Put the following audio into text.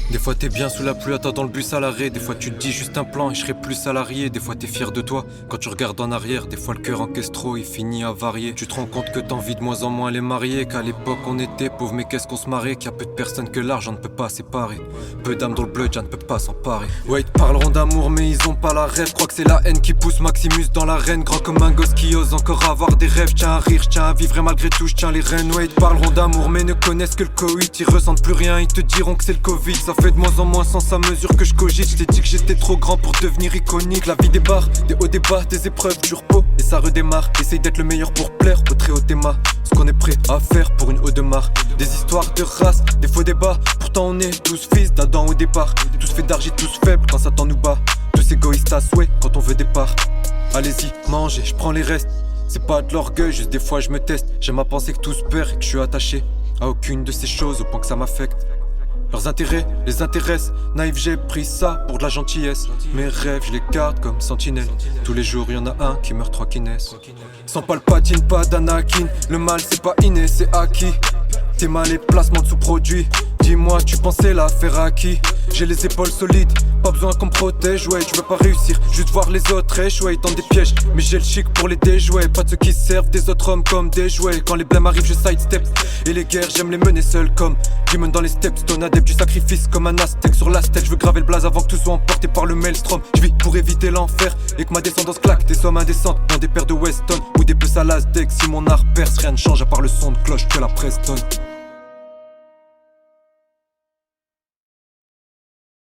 Des fois t'es bien sous la pluie, attendant le bus à l'arrêt. Des fois tu te dis juste un plan et je serai plus salarié. Des fois t'es fier de toi quand tu regardes en arrière. Des fois le cœur encaisse trop, il finit à varier. Tu te rends compte que t'envies de moins en moins les mariés. Qu'à l'époque on était pauvres mais qu'est-ce qu'on se marrait. Qu'il y a peu de personnes que l'argent ne peut pas séparer. Peu d'âmes dans le blood, ça ne peut pas s'emparer. Ouais ils te parleront d'amour mais ils ont pas la rêve. Crois que c'est la haine qui pousse Maximus dans l'arène. Grand comme un gosse qui ose encore avoir des rêves. Tiens à rire, tiens à vivre et malgré tout tiens les rênes. Ouais ils te parleront d'amour mais ne connaissent que le coït. Ils ressentent plus rien, ils te diront que c'est le Covid. Ça fait de moins en moins sens à mesure que je cogite. Je t'ai dit que j'étais trop grand pour devenir iconique. La vie des barres, des hauts des bas, des épreuves du repos. Et ça redémarre, essaye d'être le meilleur pour plaire au très haut théma. Ce qu'on est prêt à faire pour une haute de marre. Des histoires de race, des faux débats. Pourtant on est tous fils d'Adam au départ. Tous faits d'argile, tous faibles quand Satan nous bat. Tous égoïstes à souhait quand on veut des parts. Allez-y, mangez, je prends les restes. C'est pas de l'orgueil, juste des fois je me teste. J'aime à penser que tout se perd et que je suis attaché à aucune de ces choses au point que ça m'affecte. Leurs intérêts les intéressent, naïf j'ai pris ça pour de la gentillesse. Mes rêves je les garde comme sentinelle. Tous les jours y'en a un qui meurt, trois qui naissent. Sans palpatine, pas d'Anakin. Le mal c'est pas inné, c'est acquis. T'es mal les placements de sous-produits. Dis-moi tu pensais la faire à qui? J'ai les épaules solides, pas besoin qu'on me protège. Ouais tu veux pas réussir, juste voir les autres échouer. Ils tentent des pièges, mais j'ai le chic pour les déjouer. Pas de ceux qui servent des autres hommes comme des jouets. Quand les blèmes arrivent je sidestep. Et les guerres j'aime les mener seul comme Demon dans les steps. Stone adepte du sacrifice comme un aztèque sur la stèle. Je veux graver le blaze avant que tout soit emporté par le maelstrom. Je vis pour éviter l'enfer et que ma descendance claque des sommes indécentes dans des paires de Weston ou des puces à l'Aztec. Si mon art perce rien ne change à part le son de cloche que la Preston.